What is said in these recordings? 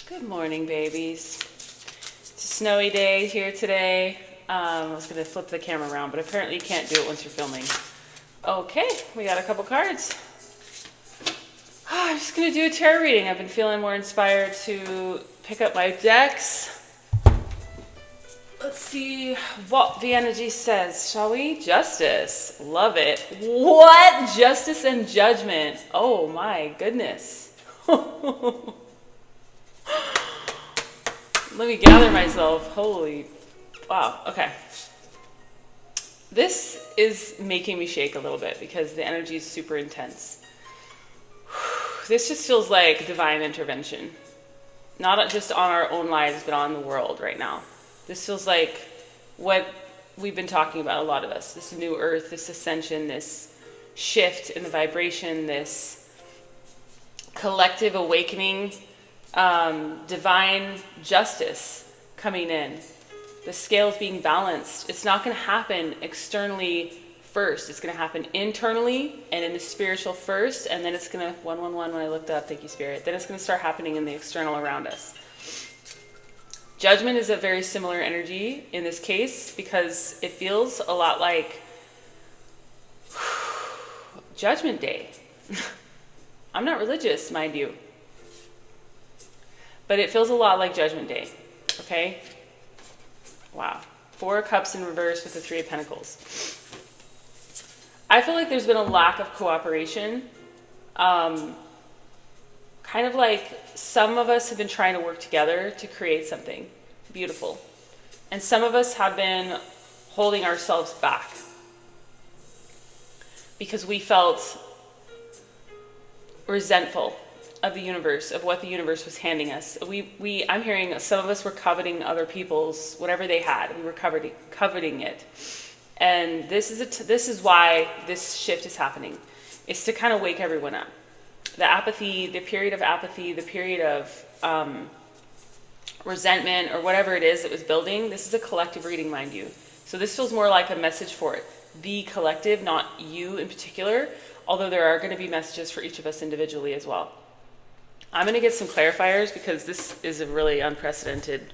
Good morning, babies. It's a snowy day here today. I was going to flip the camera around, but apparently you can't do it once you're filming. Okay, we got a couple cards. I'm just going to do a tarot reading. I've been feeling more inspired to pick up my decks. Let's see what the energy says, shall we? Justice. Love it. What? Justice and Judgment. Oh my goodness. Let me gather myself. Holy, wow, okay. This is making me shake a little bit because the energy is super intense. This just feels like divine intervention. Not just on our own lives, but on the world right now. This feels like what we've been talking about, a lot of us. This new earth, this ascension, this shift in the vibration, this collective awakening, divine justice coming in. The scales being balanced. It's not going to happen externally first. It's going to happen internally and in the spiritual first, and then it's going to, 111 when I looked up, thank you, Spirit. Then it's going to start happening in the external around us. Judgment is a very similar energy in this case because it feels a lot like Judgment Day. I'm not religious, mind you. But it feels a lot like Judgment Day, okay? Wow. 4 Cups in reverse with the 3 of Pentacles. I feel like there's been a lack of cooperation. Kind of like some of us have been trying to work together to create something beautiful. And some of us have been holding ourselves back because we felt resentful of the universe, of what the universe was handing us. I'm hearing some of us were coveting other people's, whatever they had. We were coveting it. And this is why this shift is happening. It's to kind of wake everyone up. The apathy, the period of apathy, the period of resentment or whatever it is that was building, this is a collective reading, mind you. So this feels more like a message for the collective, not you in particular, although there are going to be messages for each of us individually as well. I'm going to get some clarifiers because this is a really unprecedented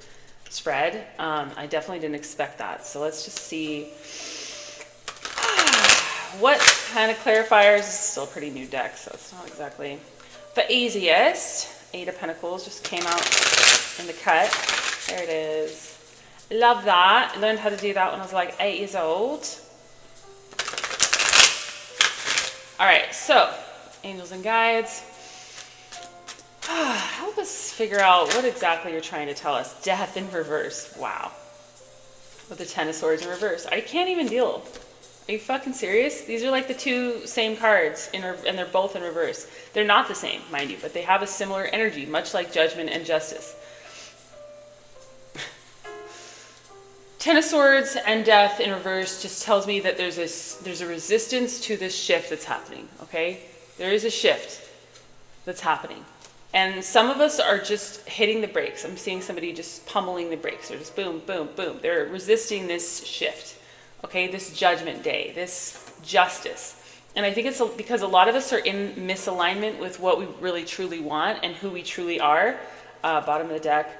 spread. I definitely didn't expect that. So let's just see what kind of clarifiers. This is still a pretty new deck, so it's not exactly the easiest. 8 of Pentacles just came out in the cut. There it is. Love that. I learned how to do that when I was like 8 years old. All right, so angels and guides. Help us figure out what exactly you're trying to tell us. Death in reverse. Wow. With the 10 of Swords in reverse. I can't even deal. Are you fucking serious? These are like the 2 same cards, and they're both in reverse. They're not the same, mind you, but they have a similar energy, much like Judgment and Justice. 10 of Swords and Death in reverse just tells me that there's a resistance to this shift that's happening, okay? There is a shift that's happening. And some of us are just hitting the brakes. I'm seeing somebody just pummeling the brakes. They're just boom, boom, boom. They're resisting this shift, okay? This Judgment Day, this justice. And I think it's because a lot of us are in misalignment with what we really truly want and who we truly are. Bottom of the deck,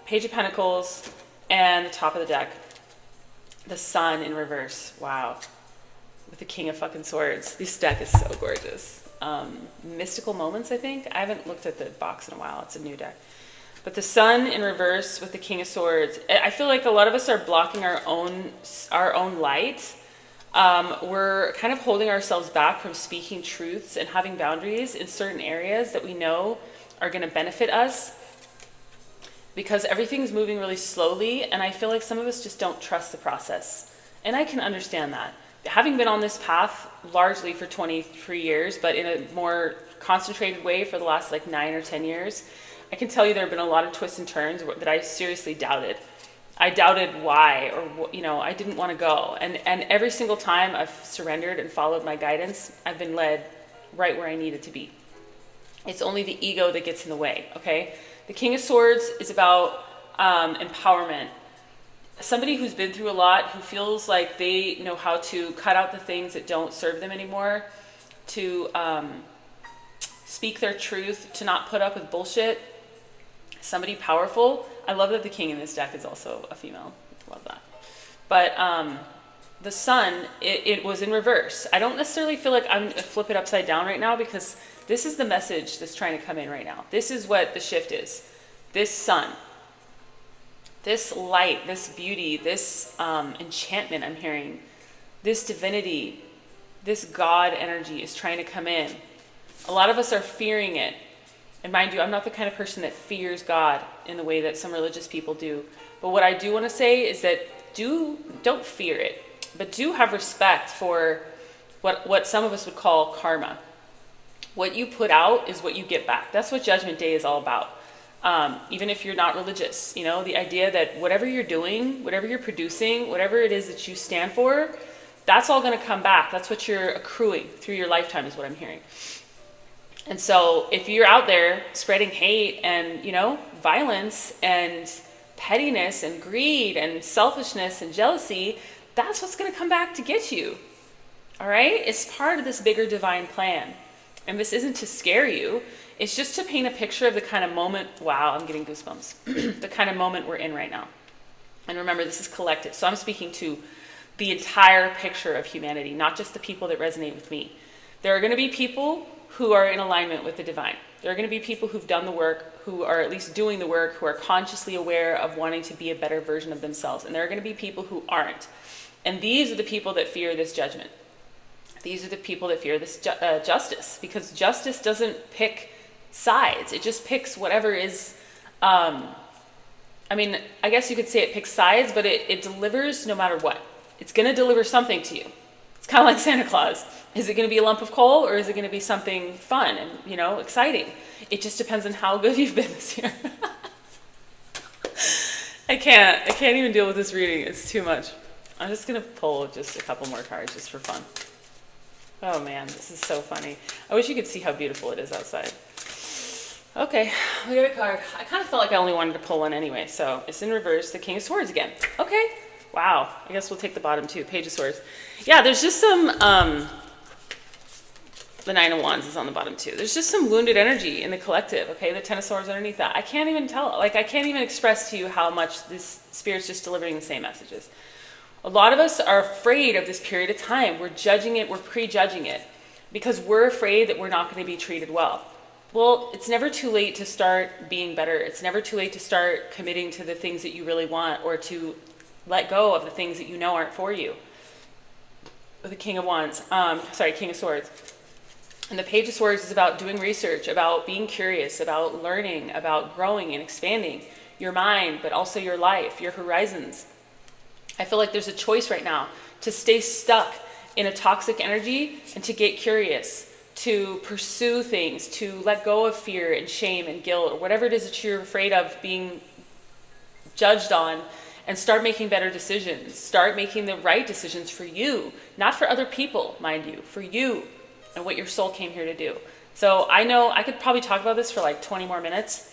Page of Pentacles, and the top of the deck, the Sun in reverse. Wow. With the King of fucking Swords. This deck is so gorgeous. Mystical Moments, I think. I haven't looked at the box in a while. It's a new deck. But the Sun in reverse with the King of Swords. I feel like a lot of us are blocking our own light. We're kind of holding ourselves back from speaking truths and having boundaries in certain areas that we know are going to benefit us because everything's moving really slowly, and I feel like some of us just don't trust the process. And I can understand that. Having been on this path largely for 23 years, but in a more concentrated way for the last like 9 or 10 years, I can tell you there have been a lot of twists and turns that I seriously doubted. I doubted why, or, I didn't want to go. And every single time I've surrendered and followed my guidance, I've been led right where I needed to be. It's only the ego that gets in the way, okay? The King of Swords is about empowerment. Somebody who's been through a lot, who feels like they know how to cut out the things that don't serve them anymore, to speak their truth, to not put up with bullshit, somebody powerful. I love that the king in this deck is also a female. Love that. But the sun, it was in reverse. I don't necessarily feel like I'm gonna flip it upside down right now, because this is the message that's trying to come in right now. This is what the shift is. This sun, this light, this beauty, this enchantment I'm hearing, this divinity, this God energy is trying to come in. A lot of us are fearing it. And mind you, I'm not the kind of person that fears God in the way that some religious people do. But what I do want to say is that don't fear it, but do have respect for what some of us would call karma. What you put out is what you get back. That's what Judgment Day is all about. Even if you're not religious, you know, the idea that whatever you're doing, whatever you're producing, whatever it is that you stand for, that's all going to come back. That's what you're accruing through your lifetime, is what I'm hearing. And so if you're out there spreading hate and, you know, violence and pettiness and greed and selfishness and jealousy, that's what's going to come back to get you. All right? It's part of this bigger divine plan. And this isn't to scare you. It's just to paint a picture of the kind of moment, wow, I'm getting goosebumps, the kind of moment we're in right now. And remember, this is collective. So I'm speaking to the entire picture of humanity, not just the people that resonate with me. There are going to be people who are in alignment with the divine. There are going to be people who've done the work, who are at least doing the work, who are consciously aware of wanting to be a better version of themselves. And there are going to be people who aren't. And these are the people that fear this judgment. These are the people that fear this justice, because justice doesn't pick sides. It just picks whatever is, I mean, I guess you could say it picks sides, but it delivers no matter what. It's going to deliver something to you. It's kind of like Santa Claus. Is it going to be a lump of coal, or is it going to be something fun and, you know, exciting? It just depends on how good you've been this year. I can't even deal with this reading. It's too much. I'm just going to pull just a couple more cards just for fun. Oh man, this is so funny. I wish you could see how beautiful it is outside. Okay, we got a card. I kind of felt like I only wanted to pull one anyway, so it's in reverse, the King of Swords again. Okay, wow. I guess we'll take the bottom too, Page of Swords. Yeah, there's just some, the Nine of Wands is on the bottom too. There's just some wounded energy in the collective, okay? The Ten of Swords underneath that. I can't even tell, like I can't even express to you how much this Spirit's just delivering the same messages. A lot of us are afraid of this period of time. We're judging it, we're prejudging it, because we're afraid that we're not going to be treated well. Well, it's never too late to start being better. It's never too late to start committing to the things that you really want, or to let go of the things that you know aren't for you. The King of Wands, King of Swords. And the Page of Swords is about doing research, about being curious, about learning, about growing and expanding your mind, but also your life, your horizons. I feel like there's a choice right now to stay stuck in a toxic energy and to get curious, to pursue things, to let go of fear and shame and guilt, or whatever it is that you're afraid of being judged on, and start making better decisions. Start making the right decisions for you, not for other people, mind you, for you and what your soul came here to do. So I know I could probably talk about this for like 20 more minutes,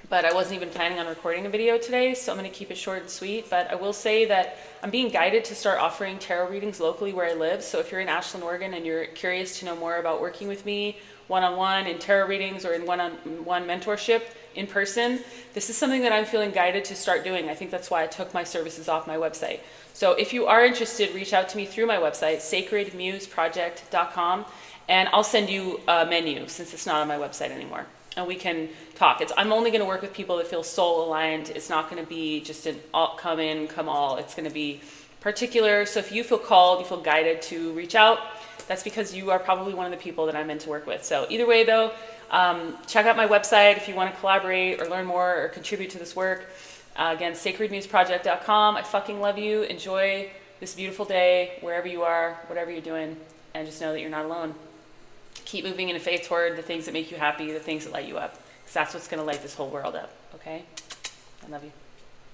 but I wasn't even planning on recording a video today, so I'm going to keep it short and sweet. But I will say that I'm being guided to start offering tarot readings locally where I live. So if you're in Ashland, Oregon, and you're curious to know more about working with me one-on-one in tarot readings or in one-on-one mentorship in person, this is something that I'm feeling guided to start doing. I think that's why I took my services off my website. So if you are interested, reach out to me through my website, sacredmuseproject.com, and I'll send you a menu since it's not on my website anymore. And we can talk. I'm only going to work with people that feel soul aligned. It's not going to be just an all, come in, come all. It's going to be particular. So if you feel called, you feel guided to reach out, that's because you are probably one of the people that I'm meant to work with. So either way though, check out my website if you want to collaborate or learn more or contribute to this work. Again, sacredmuseproject.com. I fucking love you. Enjoy this beautiful day, wherever you are, whatever you're doing, and just know that you're not alone. Keep moving in faith toward the things that make you happy, the things that light you up, because that's what's going to light this whole world up, okay? I love you.